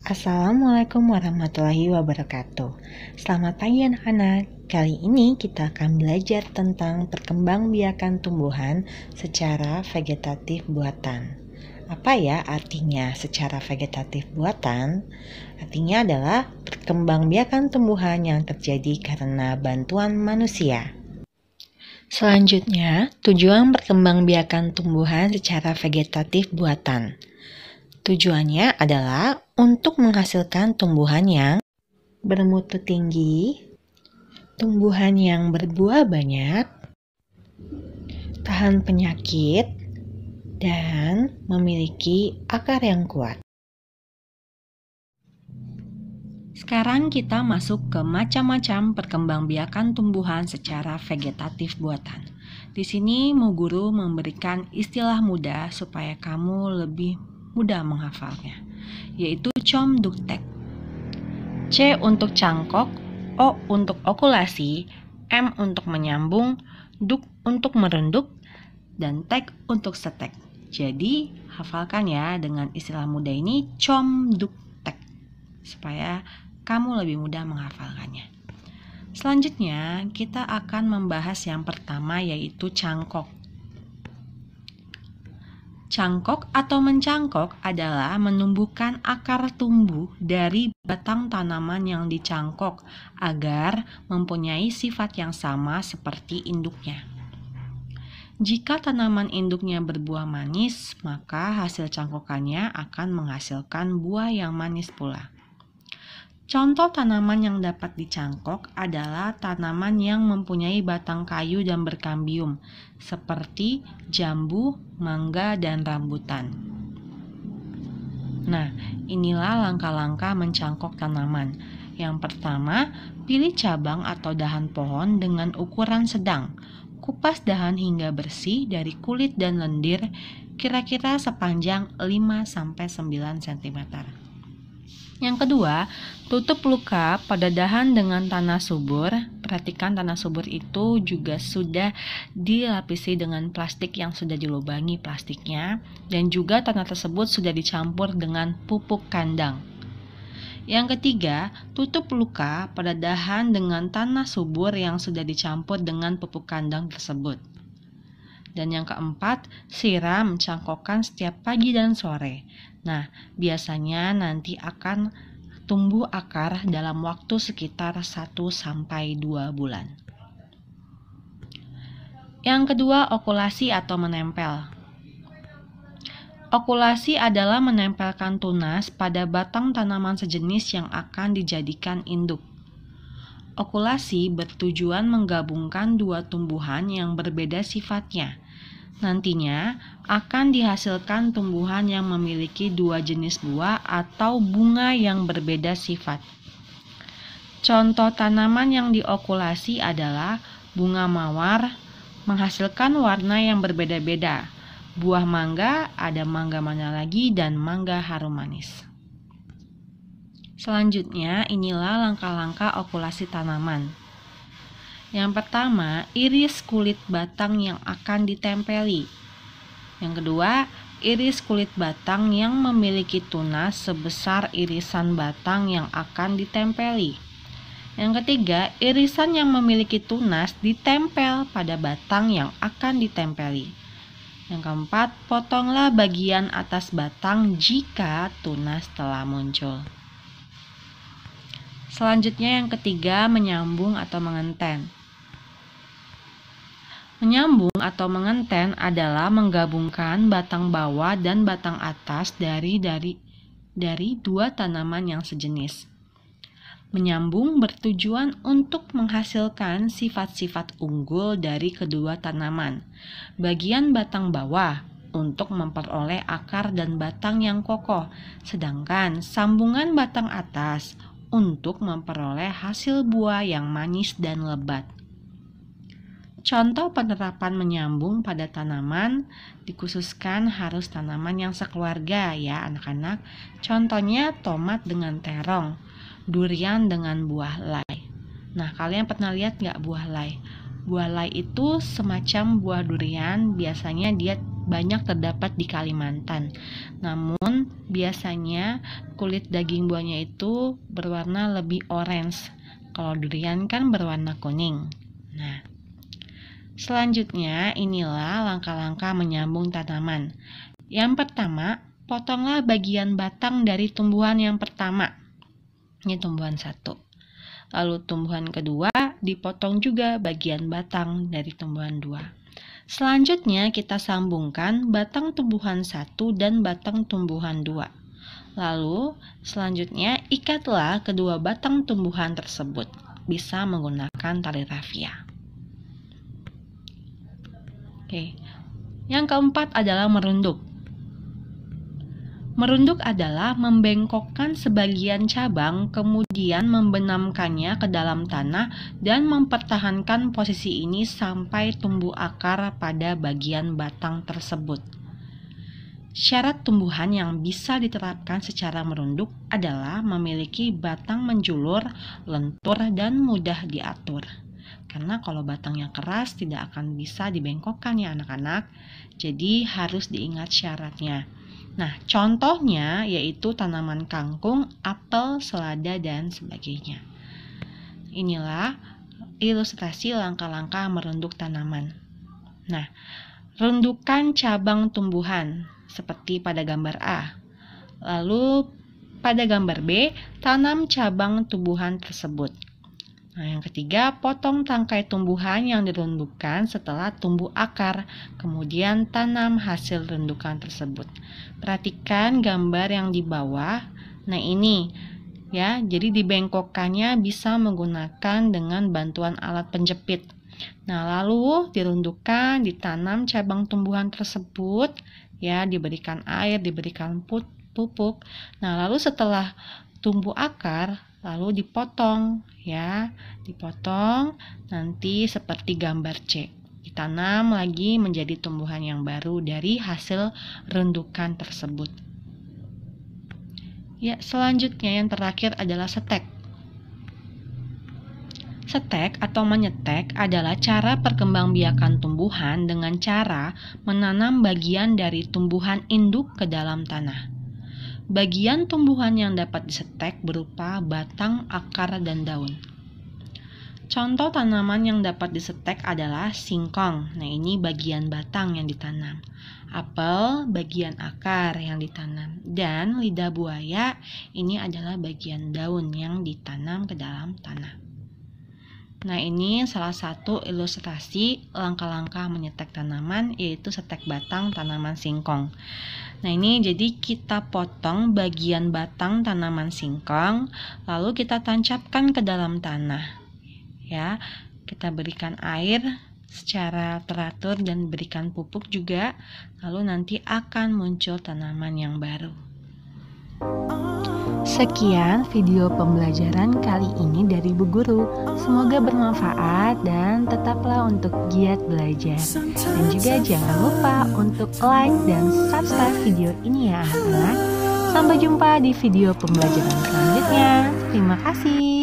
Assalamualaikum warahmatullahi wabarakatuh. Selamat pagi anak-anak. Kali ini kita akan belajar tentang perkembangbiakan tumbuhan secara vegetatif buatan. Apa ya artinya secara vegetatif buatan? Artinya adalah perkembangbiakan tumbuhan yang terjadi karena bantuan manusia. Selanjutnya, tujuan perkembangbiakan tumbuhan secara vegetatif buatan. Tujuannya adalah untuk menghasilkan tumbuhan yang bermutu tinggi, tumbuhan yang berbuah banyak, tahan penyakit, dan memiliki akar yang kuat. Sekarang kita masuk ke macam-macam perkembangbiakan tumbuhan secara vegetatif buatan. Di sini Mu Guru memberikan istilah mudah supaya kamu lebih mudah menghafalnya, yaitu comduktek. C untuk cangkok, O untuk okulasi, M untuk menyambung, duk untuk merunduk, dan tek untuk setek. Jadi hafalkan ya dengan istilah mudah ini comduktek supaya kamu lebih mudah menghafalkannya. Selanjutnya kita akan membahas yang pertama yaitu cangkok. Cangkok atau mencangkok adalah menumbuhkan akar tumbuh dari batang tanaman yang dicangkok agar mempunyai sifat yang sama seperti induknya. Jika tanaman induknya berbuah manis, maka hasil cangkokannya akan menghasilkan buah yang manis pula. Contoh tanaman yang dapat dicangkok adalah tanaman yang mempunyai batang kayu dan berkambium, seperti jambu, mangga, dan rambutan. Nah, inilah langkah-langkah mencangkok tanaman. Yang pertama, pilih cabang atau dahan pohon dengan ukuran sedang. Kupas dahan hingga bersih dari kulit dan lendir, kira-kira sepanjang 5-9 cm. Yang kedua, tutup luka pada dahan dengan tanah subur. Perhatikan tanah subur itu juga sudah dilapisi dengan plastik yang sudah dilubangi plastiknya, dan juga tanah tersebut sudah dicampur dengan pupuk kandang. Yang ketiga, tutup luka pada dahan dengan tanah subur yang sudah dicampur dengan pupuk kandang tersebut. Dan yang keempat, siram cangkokan setiap pagi dan sore. Nah, biasanya nanti akan tumbuh akar dalam waktu sekitar 1-2 bulan. Yang kedua, okulasi atau menempel. Okulasi adalah menempelkan tunas pada batang tanaman sejenis yang akan dijadikan induk. Okulasi bertujuan menggabungkan dua tumbuhan yang berbeda sifatnya. Nantinya akan dihasilkan tumbuhan yang memiliki dua jenis buah atau bunga yang berbeda sifat. Contoh tanaman yang diokulasi adalah bunga mawar, menghasilkan warna yang berbeda-beda. Buah mangga, ada mangga mana lagi, dan mangga harum manis. Selanjutnya, inilah langkah-langkah okulasi tanaman. Yang pertama, iris kulit batang yang akan ditempeli. Yang kedua, iris kulit batang yang memiliki tunas sebesar irisan batang yang akan ditempeli. Yang ketiga, irisan yang memiliki tunas ditempel pada batang yang akan ditempeli. Yang keempat, potonglah bagian atas batang jika tunas telah muncul. Selanjutnya yang ketiga, menyambung atau mengenten. Menyambung atau mengenten adalah menggabungkan batang bawah dan batang atas dari dua tanaman yang sejenis. Menyambung bertujuan untuk menghasilkan sifat-sifat unggul dari kedua tanaman. Bagian batang bawah untuk memperoleh akar dan batang yang kokoh, sedangkan sambungan batang atas untuk memperoleh hasil buah yang manis dan lebat. Contoh penerapan menyambung pada tanaman dikhususkan harus tanaman yang sekeluarga ya anak-anak. Contohnya tomat dengan terong, durian dengan buah lay. Nah, kalian pernah lihat nggak buah lay? Buah lay itu semacam buah durian, biasanya dia banyak terdapat di Kalimantan. Namun biasanya kulit daging buahnya itu berwarna lebih orange. Kalau durian kan berwarna kuning. Nah, selanjutnya inilah langkah-langkah menyambung tanaman. Yang pertama, potonglah bagian batang dari tumbuhan yang pertama. Ini tumbuhan 1. Lalu tumbuhan kedua dipotong juga bagian batang dari tumbuhan 2. Selanjutnya kita sambungkan batang tumbuhan 1 dan batang tumbuhan 2. Lalu selanjutnya ikatlah kedua batang tumbuhan tersebut. Bisa menggunakan tali rafia. Oke. Yang keempat adalah merunduk. Merunduk adalah membengkokkan sebagian cabang, kemudian membenamkannya ke dalam tanah dan mempertahankan posisi ini sampai tumbuh akar pada bagian batang tersebut. Syarat tumbuhan yang bisa diterapkan secara merunduk adalah memiliki batang menjulur, lentur, dan mudah diatur. Karena kalau batangnya keras tidak akan bisa dibengkokkan ya anak-anak. Jadi harus diingat syaratnya. Nah, contohnya yaitu tanaman kangkung, apel, selada, dan sebagainya. Inilah ilustrasi langkah-langkah merunduk tanaman. Nah, rundukan cabang tumbuhan seperti pada gambar A. Lalu pada gambar B, tanam cabang tumbuhan tersebut. Nah, yang ketiga, potong tangkai tumbuhan yang dirundukkan setelah tumbuh akar, kemudian tanam hasil rundukan tersebut. Perhatikan gambar yang di bawah. Nah, ini ya, jadi dibengkokkannya bisa menggunakan dengan bantuan alat penjepit. Nah, lalu dirundukkan, ditanam cabang tumbuhan tersebut, ya, diberikan air, diberikan pupuk. Nah, lalu setelah tumbuh akar, lalu dipotong, ya, dipotong nanti seperti gambar C. Ditanam lagi menjadi tumbuhan yang baru dari hasil rundukan tersebut. Ya, selanjutnya yang terakhir adalah setek. Setek atau menyetek adalah cara perkembangbiakan tumbuhan dengan cara menanam bagian dari tumbuhan induk ke dalam tanah. Bagian tumbuhan yang dapat disetek berupa batang, akar, dan daun. Contoh tanaman yang dapat disetek adalah singkong. Nah, ini bagian batang yang ditanam. Apel, bagian akar yang ditanam. Dan lidah buaya, ini adalah bagian daun yang ditanam ke dalam tanah. Nah, ini salah satu ilustrasi langkah-langkah menyetek tanaman, yaitu setek batang tanaman singkong. Nah, ini jadi kita potong bagian batang tanaman singkong, lalu kita tancapkan ke dalam tanah. Ya, kita berikan air secara teratur dan berikan pupuk juga, lalu nanti akan muncul tanaman yang baru. Sekian video pembelajaran kali ini dari Bu Guru. Semoga bermanfaat dan tetaplah untuk giat belajar. Dan juga jangan lupa untuk like dan subscribe video ini ya anak-anak. Sampai jumpa di video pembelajaran selanjutnya. Terima kasih.